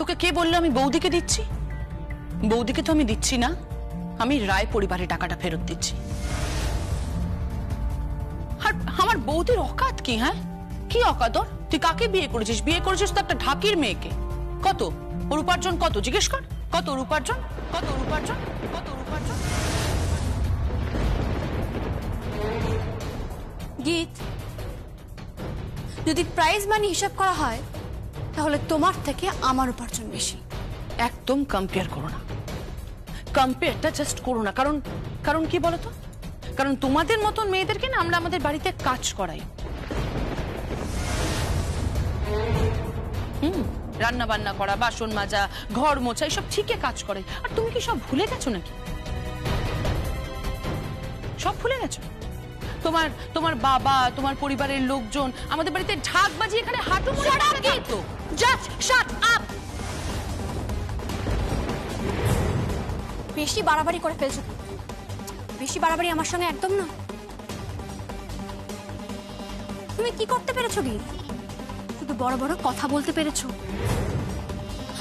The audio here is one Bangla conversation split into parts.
তোকে কে বললো আমি বৌদিকে দিচ্ছি? বৌদিকে তো আমি দিচ্ছি না, আমি রায় পরিবারে টাকাটা ফেরত দিচ্ছি। আর আমার বৌদির অকাত কি? হ্যাঁ, কি অকাত ওর? তুই কাকে বিয়ে করেছিস? বিয়ে করেছিস তো একটা ঢাকির মেয়েকে। কত ওর উপার্জন? কত জিজ্ঞেস কর। কত ওর উপার্জন? কত ওর উপার্জন? কত ওর উপার্জন? গীত, যদি প্রাইজ মানি হিসাব করা হয় তাহলে তোমার থেকে আমার উপার্জন বেশি। একদম কম্পেয়ার করো না, কম্পেয়ারটা জাস্ট করো না। কারণ কারণ কি বলতো? কারণ তোমাদের মতন মেয়েদেরকে না আমরা আমাদের বাড়িতে কাজ করাই। রান্না বান্না করা, বাসন মাজা, ঘর মোছা, এসব ঠিকই কাজ করে। আর তুমি কি সব ভুলে গেছো নাকি? সব ভুলে গেছো? তোমার তোমার বাবা, তোমার পরিবারের লোকজন আমাদের বাড়িতে ঢাক বাজিয়ে এখানে হাঁটু মুড়ে থাকতো। Just shut up. বেশি বাড়াবাড়ি করে ফেলছো। বেশি বাড়াবাড়ি আমার সঙ্গে একদম না। তুমি কি করতে পেরেছো গীত? শুধু বড় বড় কথা বলতে পেরেছো।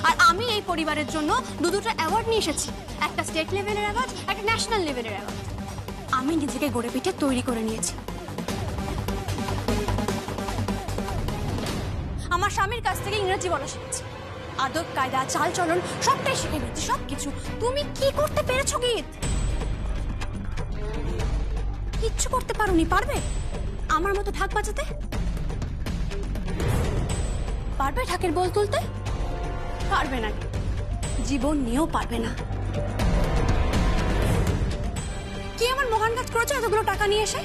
আর আমি এই পরিবারের জন্য দুটো অ্যাওয়ার্ড নিয়ে এসেছি, একটা স্টেট লেভেলের অ্যাওয়ার্ড, একটা ন্যাশনাল লেভেলের অ্যাওয়ার্ড। আমি নিজেকে গড়ে পিঠে তৈরি করে নিয়েছি। আমার স্বামীর কাছ থেকে ইংরেজি বলা শিখেছি, আদব কায়দা চাল চলন সবটাই শিখে নিয়েছি, সবকিছু। তুমি কি করতে পেরেছো গীত? কিচ্ছু করতে পারোনি। পারবে আমার মতো ঢাক বাজাতে? পারবে ঢাকের বল তুলতে? পারবে না, জীবন নিয়েও পারবে না। কি আমার মহান কাজ করেছো এতগুলো টাকা নিয়ে এসে?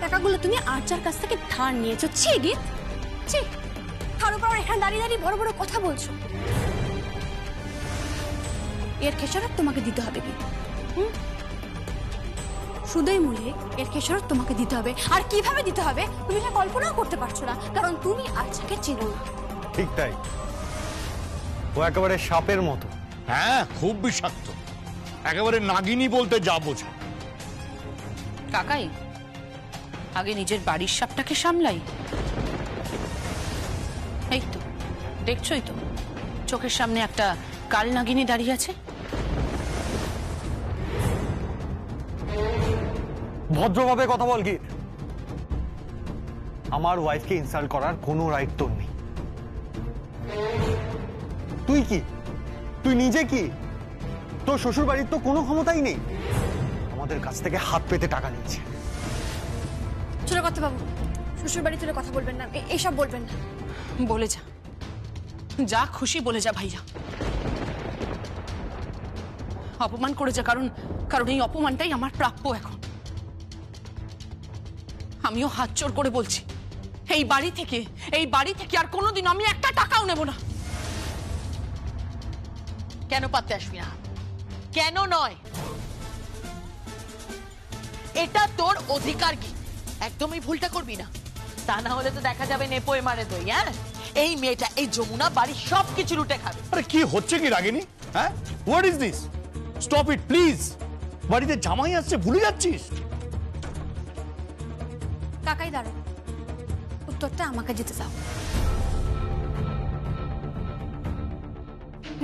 টাকাগুলো তুমি আর্চার কাছ থেকে ধার নিয়েছো। ছি গীত, ছি। তার উপর এখানে দাঁড়িয়ে দাঁড়িয়ে বড় বড় কথা বলছো। এর খেসারত তোমাকে দিতে হবে কি? সুদের মূল্যে এর খেসারত তোমাকে দিতে হবে। আর কিভাবে দিতে হবে তুমি এটা কল্পনাও করতে পারছো না, কারণ তুমি আর্চাকে চেনো না। ঠিক তাই, ও একেবারে সাপের মতো। হ্যাঁ, খুব বিষাক্ত, একেবারে নাগিনী বলতে যা বোঝে। কাকাই, আগে নিজের বাড়ির সাপটাকে সামলাই। এই তো দেখছোই তো, চোখের সামনে একটা কাল নাগিনী দাঁড়িয়ে আছে। ভদ্রভাবে কথা বল গীত। আমার ওয়াইফকে ইনসাল্ট করার কোনো রাইট তোর নেই। তুই কি, তুই নিজে কি? তোর শ্বশুর বাড়ির তো কোনো ক্ষমতাই নেই। আমাদের কাছ থেকে হাত পেতে টাকা নিচ্ছে। ছোট কথা বাবু, শ্বশুর বাড়ি তুলে কথা বলবেন না, এসব বলবেন না। বলে যা, যা খুশি বলে যা ভাইয়া, অপমান করে যা। কারণ কারণ এই অপমানটাই আমার প্রাপ্য এখন। আমিও হাত জোর করে বলছি, এই বাড়ি থেকে আর কোনোদিন আমি একটা টাকাও নেব না। কেন পারতে আসবি না? কেন নয়? এটা তোর অধিকার কি? একদমই ভুলটা করবি না, তা না হলে তো দেখা যাবে নেপোয় মারে দই। হ্যাঁ, এই মেয়েটা, এই যমুনা বাড়ির সবকিছু লুটে খাবে। আরে কি হচ্ছে কি রাগিনী? হ্যাঁ, what is this? Stop it please. বাড়িতে জামাই আসছে, ভুলে যাচ্ছিস? কাকাই দাঁড়ো, উত্তরটা আমাকে দিতে চাও।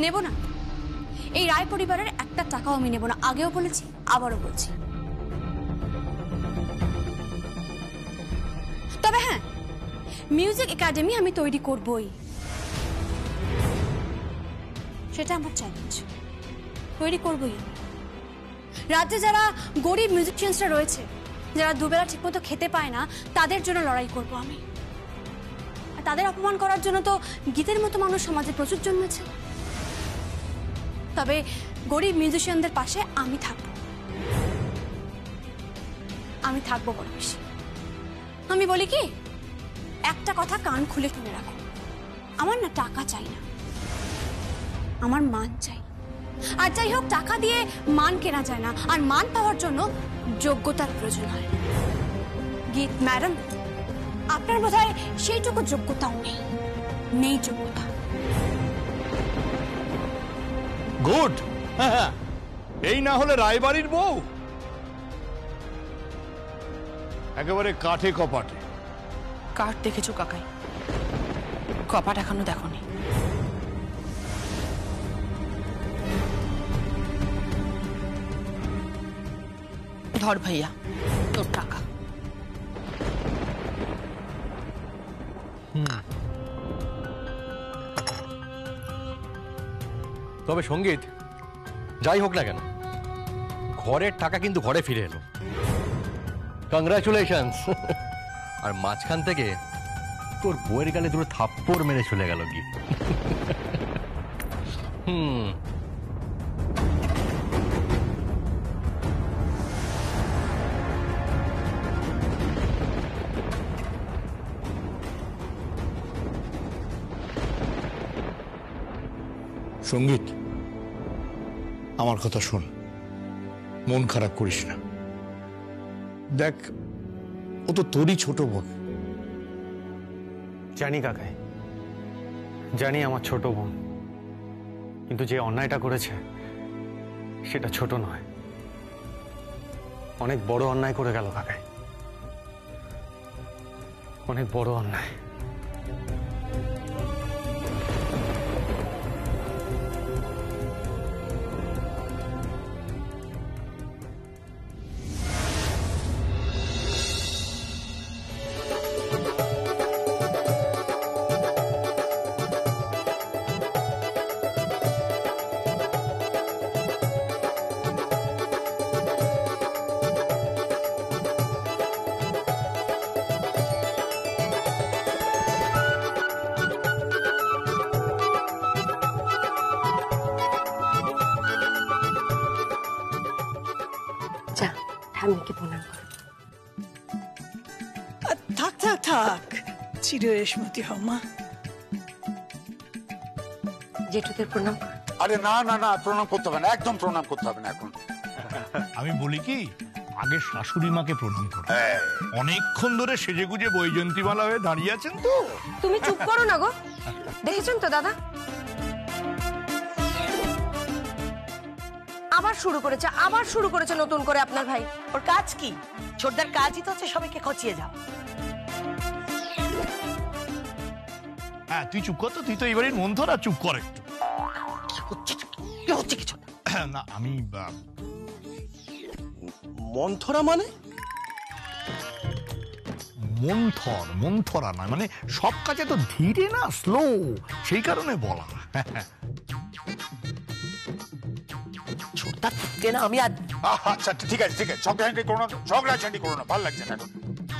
নেব না, এই রায় পরিবারের একটা টাকাও আমি নেব না। আগেও বলেছি, আবারও বলছি। তবে হ্যাঁ, মিউজিক একাডেমি আমি তৈরি করবই, সেটা আমার চ্যালেঞ্জ। তৈরি করবই। রাজ্যে যারা গরিব মিউজিশিয়ানসরা রয়েছে, যারা দুবেলা ঠিকমতো খেতে পায় না, তাদের জন্য লড়াই করব আমি। আর তাদের অপমান করার জন্য তো গীতের মতো মানুষ সমাজে প্রচুর জন্মেছে। তবে গরিব মিউজিশিয়ানদের পাশে আমি থাকবো। আমি থাকবো বড় বেশি। আমি বলি কি, একটা কথা কান খুলে শুনে রাখো, আমার না টাকা চাই না, আমার মান চাই। আর যাই হোক, টাকা দিয়ে মান কেনা যায় না, আর মান পাওয়ার জন্য যোগ্যতার প্রয়োজন হয়। গীত ম্যাডাম, আপনার বোধহয় সেইটুকু যোগ্যতাও নেই যোগ্যতা। গুড। এই না হলে রায়বাড়ির বউ, একেবারে কাঠে কপাটে। কাঠ দেখেছো কাকাই, কপাট এখনো দেখোনি। ধর ভাইয়া তোর টাকা। তবে সঙ্গীত যাই হোক না কেন, ঘরের টাকা কিন্তু ঘরে ফিরে এলো। কংগ্রাচুলেশনস। আর মাঝখান থেকে তোর বইয়ের গালে দুটো থাপ্পড় মেরে চলে গেল কি। সঙ্গীত, আমার কথা শোন, মন খারাপ করিস না। দেখ, ও তো তোরই ছোট বোন। জানি কাকাই, জানি আমার ছোট বোন, কিন্তু যে অন্যায়টা করেছে সেটা ছোট নয়, অনেক বড় অন্যায় করে গেল কাকাই, অনেক বড় অন্যায়। ঠাম্মিকে প্রণাম করো। থাক থাক থাক, চিরস্মৃতি হও মা। জেঠুদের প্রণাম করো। আরে না না না, প্রণাম করতে হবে না, একদম প্রণাম করতে হবে না এখন। আমি বলি কি, আগে শাশুড়ি মাকে প্রণাম করো। অনেকক্ষণ ধরে সেজে গুজে বৈজয়ন্তীমালা হয়ে দাঁড়িয়ে আছেন তো। তুমি চুপ করো না গো, দেখেছেন তো দাদা আবার শুরু করেছে নতুন করে আপনার ভাই। ওর কাজ কি? ছোটদার কাজই তো হচ্ছে সবাইকে খচিয়ে যাও। হ্যাঁ, তুই চুপ কর তো, তুই তো এবারে মন ধরা, চুপ কর একটু। কি হচ্ছে কিছু না, আমি মন্থরা মানে মন্থরা নয়, মানে সব কাজে তো ধীরে না, স্লো, সেই কারণে বলা। ছোটদা না, আমি আর আচ্ছা ঠিক আছে ঠিক আছে, ঝগড়াঝাটি করো না, ঝগড়াঝাটি করো না, ভালো লাগছে না এখন।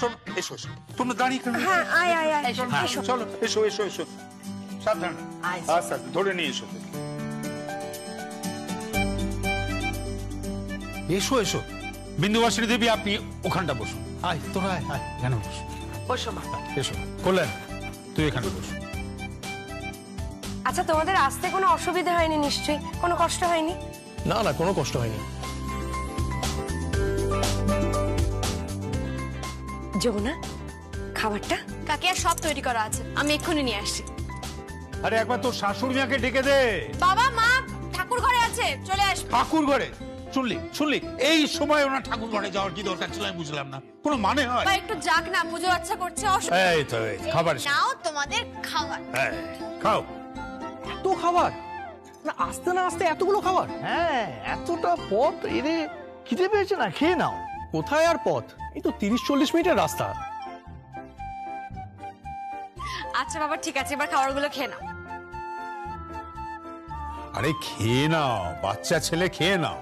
চলো এসো এসো, তোমরা দাঁড়িয়ে কেন? হ্যাঁ আয় আয় আয় চলো এসো এসো এসো, সাবধান, আস্তে আস্তে ধরে নিয়ে এসো। এসো এসো, বিন্দুবাসিনী দেবী আপনি ওখানটা বসুন। আয় তোরা, আয় আয়, কেন বস, বসো মা। এসো কল্যাণ, তুই এখানে বসু। আচ্ছা তোমাদের আসতে কোনো অসুবিধা হয়নি নিশ্চয়ই, কোনো কষ্ট হয়নি? না না, কোনো কষ্ট হয়নি। যমুনা, খাবারটা কাকে আর সব তৈরি করা আছে, আমি এক্ষুনি নিয়ে আসছি। আরে একবার তোর শাশুড়ি মাকে ডেকে দে। বাবা মা ঠাকুর ঘরে আছে, চলে আসবে। ঠাকুর ঘরে? শুনলি এই সময় ওনার ঠাকুর ঘরে যাওয়ার কি দরকার ছিল আমি বুঝলাম না, কোনো মানে হয়? বা একটু যাক না, পুজো আচ্ছা করছে। এই তো এই খাবার নাও তোমাদের খাবার। খাও। এত খাবার না, আস্তে না আস্তে এতগুলো খাবার? হ্যাঁ, এতটা পথ এরে খিদে পেয়েছে না, খেয়ে নাও। কোথায় আর পথ, এই তো 30-40 মিনিটের রাস্তা। আচ্ছা বাবা ঠিক আছে, এবার খাবারগুলো খেয়ে নাও। আরে খেয়ে নাও, বাচ্চা ছেলে খেয়ে নাও।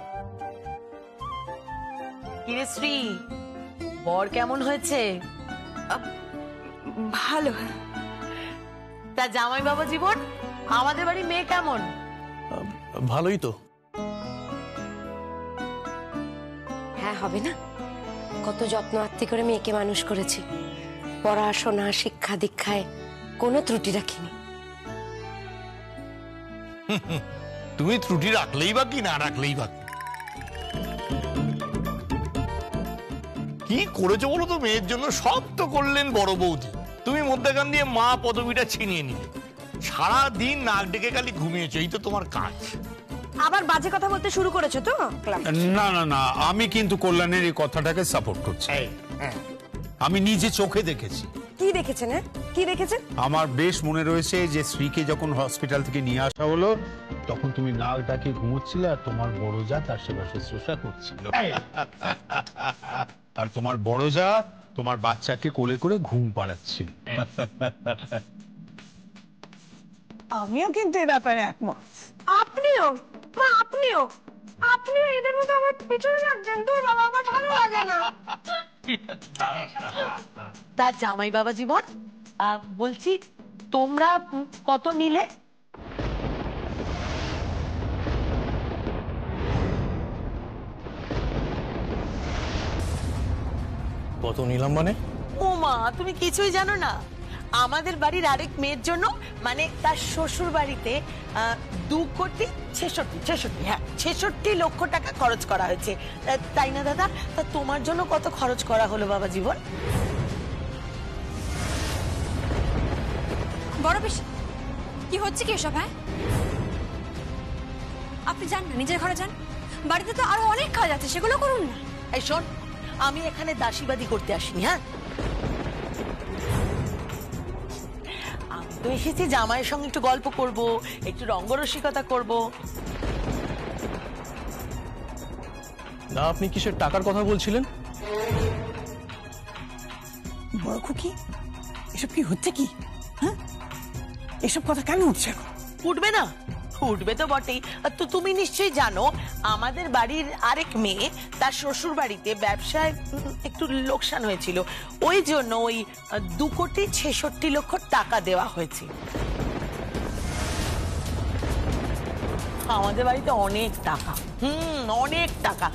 কিরে শ্রী, বর কেমন হয়েছে? ভালো। তা জামাই বাবা জীবন, আমাদের বাড়ি মেয়ে কেমন? ভালোই তো। হ্যাঁ হবে না, কত যত্ন আত্তি করে মেয়েকে মানুষ করেছি, পড়াশোনা শিক্ষা দীক্ষায় কোনো ত্রুটি রাখিনি। তুমি ত্রুটি রাখলেই বা কি, না রাখলেই বা কি করেছো বলো তো? মেয়ের জন্য সব তো করলেন বড় বৌদি, তুমি মধ্যখান দিয়ে মা পদবিটা ছিনিয়ে নিলে। সারাদিন নাক ডেকে খালি ঘুমিয়েছো, এই তো তোমার কাজ। আবার বাজে কথা বলতে শুরু করেছো তো? না না না, আমি কিন্তু কল্যাণের এই কথাটাকে সাপোর্ট করছি। আমি নিজে চোখে দেখেছি। কি দেখেছেন? কি রেখেছেন? আমার বেশ মনে রয়েছে যে শ্রীকে যখন হসপিটাল থেকে নিয়ে আসা হলো তখন তুমি নাক ডাকে ঘুমোচ্ছিলে আর তোমার বড় যা তার সেবাসে শ্রোষা করছিল, আর তোমার বড় যা তোমার বাচ্চাকে কোলে করে ঘুম পাড়াচ্ছিল। আমিও কিন্তু এ ব্যাপারে একমত। আপনিও মা, আপনিও এদের মতো আমার পিছনে লাগছেন। তোর বাবা আমার ভালো লাগে না। তার জামাই বাবা জীবন, বলছি তোমরা কত নিলে? কত নিলাম মানে? ও মা, তুমি কিছুই জানো না? আমাদের বাড়ির আরেক মেয়ের জন্য, মানে তার শ্বশুর বাড়িতে 2,66,66 লক্ষ টাকা খরচ করা হয়েছে, তাই না দাদা? তা তোমার জন্য কত খরচ করা হলো বাবা জীবন? বড় বেশি কি হচ্ছে কি এসব? হ্যাঁ, আপনি যান না, নিজের ঘরে যান। বাড়িতে তো আরো অনেক কাজ আছে, সেগুলো করুন না। এই শোন, আমি এখানে দাসীবাদী করতে আসিনি। হ্যাঁ, আমি তো এসেছি জামাইয়ের সঙ্গে একটু গল্প করব, একটু রঙ্গরসিকতা করব। না, আপনি কিসের টাকার কথা বলছিলেন? বড় খুকি, এসব কি হচ্ছে কি? হ্যাঁ, এসব কথা কেন উঠছে এখন? উঠবে না? উঠবে তো বটেই। তো তুমি নিশ্চয়ই জানো আমাদের বাড়ির আরেক মেয়ে তার শ্বশুর বাড়িতে ব্যবসায় একটু লোকসান হয়েছিল, ওই জন্য ওই 2,66,00,000 টাকা দেওয়া হয়েছে। আমাদের বাড়িতে অনেক টাকা, অনেক টাকা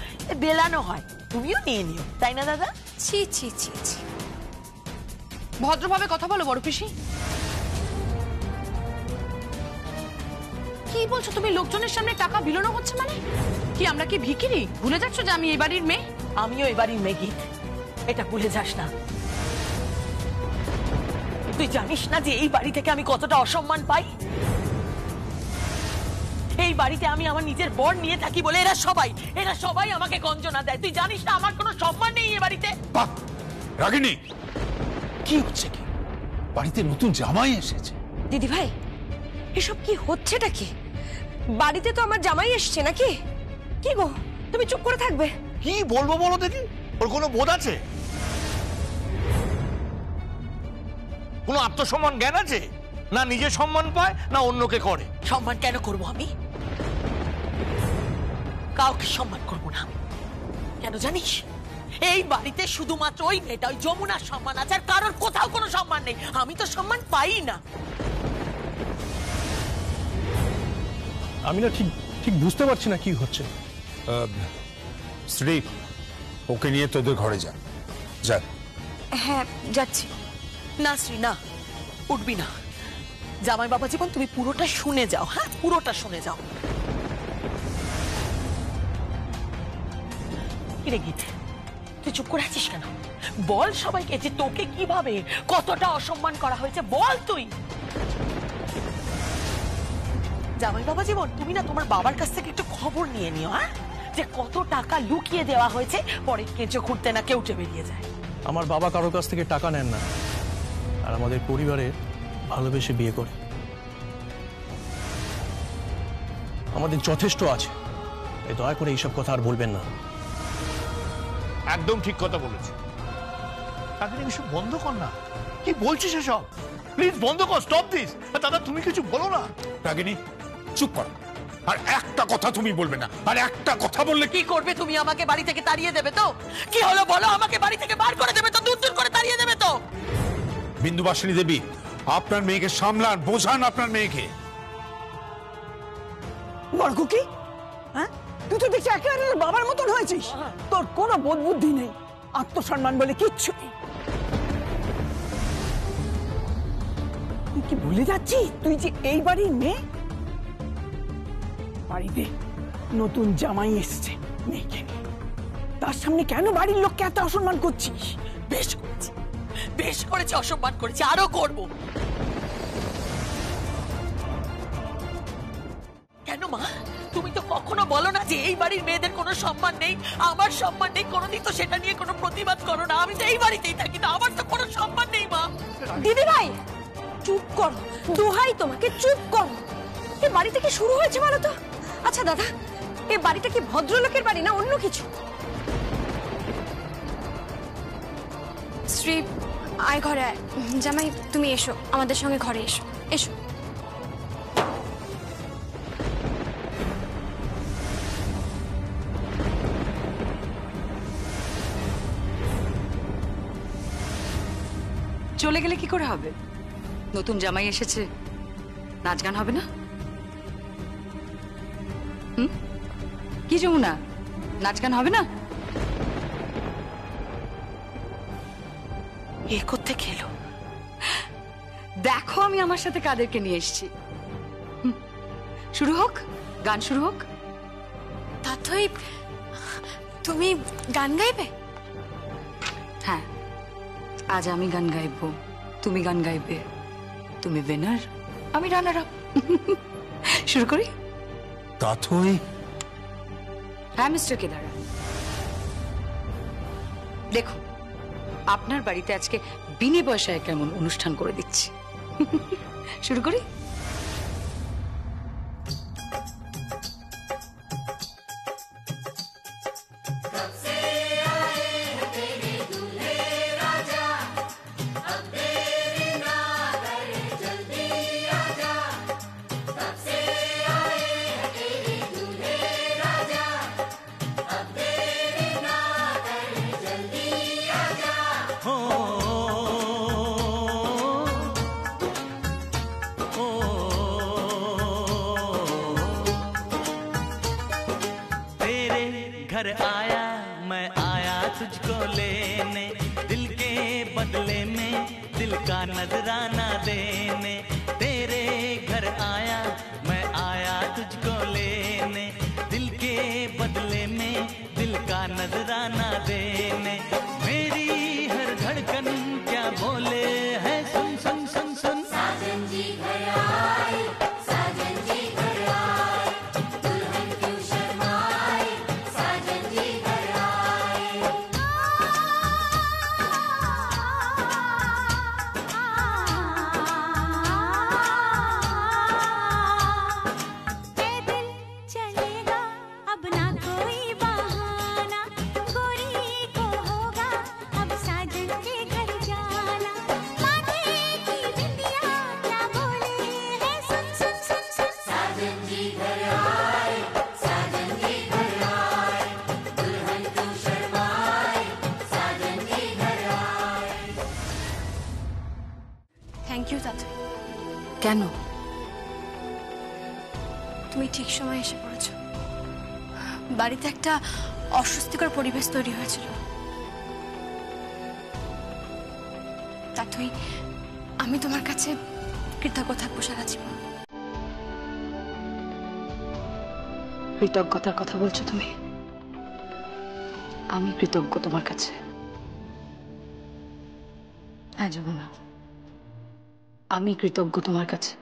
বেলানো হয়, তুমিও নিয়ে নিও, তাই না দাদা? ছি ছি ছি ছি, ভদ্রভাবে কথা বলো বড় পিসি। কি বলছো তুমি? লোকজনের সামনে টাকা বিলোনো হচ্ছে মানে কি? আমরা কি ভিখিরি? ভুলে যাচ্ছ যে আমি এই বাড়ির মেয়ে? আমিও এই বাড়ির মেয়ে, গীত, এটা ভুলে যাস না। তুই জানিস না যে এই বাড়ি থেকে আমি কতটা অসম্মান পাই? এই বাড়িতে আমি আমার নিজের বর নিয়ে থাকি বলে এরা সবাই আমাকে গঞ্জনা দেয়। তুই জানিস না আমার কোনো সম্মান নেই এই বাড়িতে? রাগিনী, কি হচ্ছে কি? বাড়িতে নতুন জামাই এসেছে। দিদি ভাই, এসব কি হচ্ছেটা কি? বাড়িতে তো আমার জামাই এসছে নাকি? কি গো, তুমি চুপ করে থাকবে? কি বলবো বলো দেখি, ওর কোনো বোধ আছে? কোনো আত্মসম্মান জ্ঞান আছে? না নিজে সম্মান পায় না অন্যকে করে। সম্মান কেন করবো আমি? কাউকে সম্মান করবো না। কেন জানিস? এই বাড়িতে শুধুমাত্র ওই মেয়েটা, ওই যমুনার সম্মান আছে, আর কারোর কোথাও কোনো সম্মান নেই। আমি তো সম্মান পাই না। আমি না ঠিক বুঝতে পারছি না কি হচ্ছে। শ্রী, ওকে নিয়ে তোদের ঘরে যা। হ্যাঁ, যাচ্ছি। না শ্রী, না, উঠবি না। জামাই বাবা জীবন, তুমি পুরোটা শুনে যাও। হ্যাঁ, পুরোটা শুনে যাও। কিরে গীত, তুই চুপ করে আছিস কেন? বল সবাইকে যে তোকে কিভাবে, কতটা অসম্মান করা হয়েছে, বল তুই। জামাই বাবা জীবন, তুমি না তোমার বাবার কাছ থেকে একটু খবর নিয়ে নিও, হ্যাঁ, যে কত টাকা লুকিয়ে দেওয়া হয়েছে, পরে কেঁচো খুঁড়তে না কেউটে বেরিয়ে যায়। আমার বাবা কারোর কাছ থেকে টাকা নেন না, আর আমাদের পরিবারে ভালোবেসে বিয়ে করে। আমাদের যথেষ্ট আছে, তাই দয়া করে এইসব কথা আর বলবেন না। একদম ঠিক কথা বলেছে। কাকিনি, এসব বন্ধ কর না। কি বলছিস এসব? প্লিজ বন্ধ কর, স্টপ দিস। দাদা তুমি কিছু বলো না। রাগিনী, চুপ কর। আর একটা কথা তুমি বলবে না। আর একটা কথা বললে কি করবে তুমি? আমাকে বাড়ি থেকে তাড়িয়ে দেবে তো? কি হলো বলো? আমাকে বাড়ি থেকে বার করে দেবে তো? দূর দূর করে তাড়িয়ে দেবে তো? বিন্দুবাসিনী দেবী, আপনার মেয়েকে সামলান, বোঝান আপনার মেয়েকে। বড় খুকি, হ্যাঁ, তুই তো দেখছি একেবারে বাবার মতন হয়েছিস। তোর কোনো বোধ বুদ্ধি নেই, আত্মসম্মান বলে কিচ্ছু নেই। তুই কি ভুলে যাচ্ছিস তুই যে এই বাড়ির মেয়ে? বাড়িতে নতুন জামাই এসছে মেয়েকে নিয়ে, তার সামনে কেন বাড়ির লোককে এত অসম্মান করছিস? বেশ করেছি, অসম্মান করেছি, আরো করব। কেন মা, তুমি তো কখনো বলো না যে এই বাড়ির মেয়েদের কোনো সম্মান নেই, আমার সম্মান নেই। কোনোদিন তো সেটা নিয়ে কোনো প্রতিবাদ করো না। আমি তো এই বাড়িতেই থাকি না, আমার তো কোনো সম্মান নেই মা। দিদি ভাই, চুপ করো, দোহাই তোমাকে চুপ করো। এ বাড়িতে কি শুরু হয়েছে বলো তো? আচ্ছা দাদা, এ বাড়িটা কি ভদ্রলোকের বাড়ি না অন্য কিছু? শ্রী, আয় ঘরে আয়। জামাই তুমি এসো, আমাদের সঙ্গে ঘরে এসো, এসো। চলে গেলে কি করে হবে? নতুন জামাই এসেছে, নাচ গান হবে না? কি যমুনা, নাচ গান হবে না? এ করতে খেলো। দেখো আমি আমার সাথে কাদেরকে নিয়ে এসেছি। শুরু হোক, গান শুরু হোক। তাতই তুমি গান গাইবে? হ্যাঁ, আজ আমি গান গাইবো, তুমি গান গাইবে। তুমি উইনার, আমি রানার আপ। শুরু করি? তাথই। হ্যাঁ মিস্টার কেদার, দেখুন আপনার বাড়িতে আজকে বিনে পয়সায় কেমন অনুষ্ঠান করে দিচ্ছি। শুরু করি? घर आया मैं आया तुझको लेने, दिल के बदले में दिल का नजराना देने। तेरे घर आया मैं आया तुझको लेने, दिल के बदले में दिल का नजराना देने। मेरी हर धड़कन क्या बोले है, सुन सुन सुन सुन। साजन जी घर आए, साजन जी घर आए, दुल्हन क्यों शर्माए, साजन जी घर आए। पैदल चलेगा अब ना कोई बहाना, गोरी को होगा अब साजन के घर जाना। माथे की बिंदिया क्या बोले है, सुन सुन सुन सुन। साजन जी घर आए, साजन जी घर आए, दुल्हन क्यों शर्माए, साजन जी घर आए। থ্যাংক ইউ তাতই। কেন? তুমি ঠিক সময় এসে পড়েছো। বাড়িতে একটা অস্বস্তিকর পরিবেশ তৈরি হয়েছিল। তাতই আমি তোমার কাছে কৃতজ্ঞ থাকবো সারা জীবন। কৃতজ্ঞতার কথা বলছো তুমি? আমি কৃতজ্ঞ তোমার কাছে। হ্যাঁ যমুনা, আমি কৃতজ্ঞ তোমার কাছে।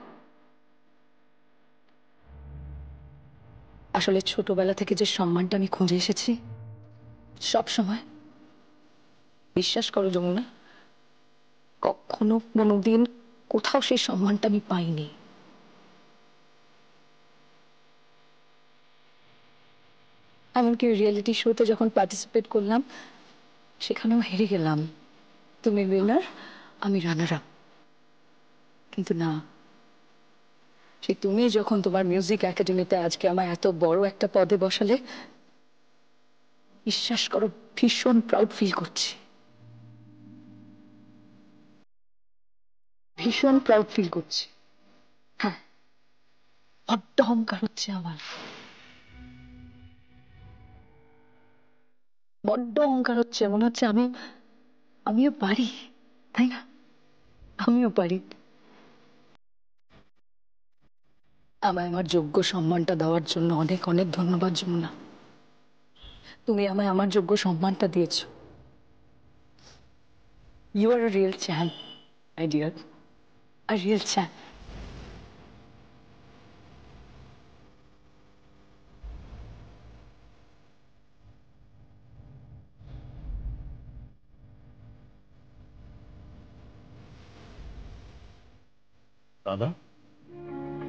আসলে ছোটবেলা থেকে যে সম্মানটা আমি খুঁজে এসেছি সব সময়, বিশ্বাস করো যমুনা, কখনো কোনোদিন কোথাও সেই সম্মানটা আমি পাইনি। এমনকি রিয়েলিটি শোতে যখন পার্টিসিপেট করলাম সেখানেও হেরে গেলাম। তুমি উইনার, আমি রানার আপ। কিন্তু না, সে তুমি যখন তোমার মিউজিক একাডেমিতে আজকে আমায় এত বড় একটা পদে বসালে, বিশ্বাস করো ভীষণ প্রাউড ফিল করছি, ভীষণ প্রাউড ফিল করছি। হ্যাঁ, বড্ড অহংকার হচ্ছে আমার, বড্ড অহংকার হচ্ছে। মনে হচ্ছে আমিও পারি, তাই না? আমিও পারি। আমায় আমার যোগ্য সম্মানটা দেওয়ার জন্য অনেক অনেক ধন্যবাদ যমুনা। তুমি আমায় আমার যোগ্য সম্মানটা দিয়েছো। You are a real champ my dear, a real champ. দাদা,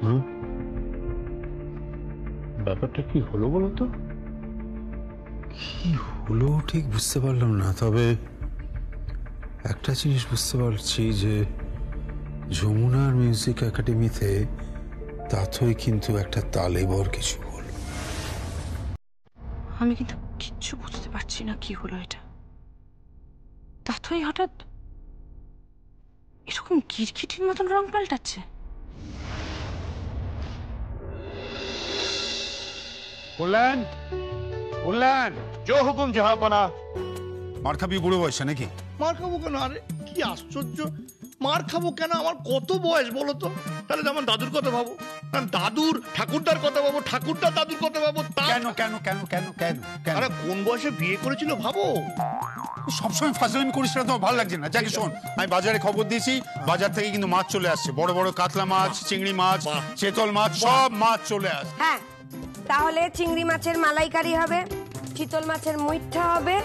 হুম, ব্যাপারটা কি হলো বলো তো? কি হলো ঠিক বুঝতে পারলাম না, তবে একটা জিনিস বুঝতে পারছি যে যমুনার মিউজিক একাডেমিতে তাথই কিন্তু একটা তালেবর কিছু হলো। আমি কিন্তু কিচ্ছু বুঝতে পারছি না কি হলো এটা। তাথই হঠাৎ এরকম গিরগিটির মতন রং পাল্টাচ্ছে। কল্যাণ, কল্যাণ, জো হুকুম জাহাপনা। মার খাবি বুড়ো বয়সে নাকি? মার খাবো কেন? আরে কি আশ্চর্য, মার খাবো কেন? আমার কত বয়স বলো তো? তাহলে আমার দাদুর কথা ভাবো, দাদুর ঠাকুরদার কথা ভাবো, ঠাকুরদার দাদুর কথা ভাবো। কেন কেন কেন কেন কেন কেন? আরে কোন বয়সে বিয়ে করেছিল ভাবো। সবসময় ফাজলামি করিস না, তোমার ভালো লাগছে না। যাকে শোন, আমি বাজারে খবর দিয়েছি, বাজার থেকে কিন্তু মাছ চলে আসছে, বড় বড় কাতলা মাছ, চিংড়ি মাছ, চেতল মাছ, সব মাছ চলে আসছে। হ্যাঁ, তাহলে চিংড়ি মাছের মালাইকারি হবে, চিতল মাছের মুইঠা হবে,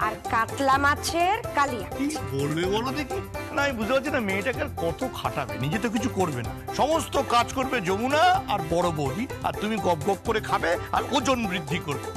আর কাতলা মাছের কালিয়া। কি বলবে বলো দেখি? না আমি বুঝতে পারছি না মেয়েটাকে আর কত খাটাবে, নিজে তো কিছু করবে না, সমস্ত কাজ করবে যমুনা আর বড় বৌদি, আর তুমি গপ গপ করে খাবে আর ওজন বৃদ্ধি করবে।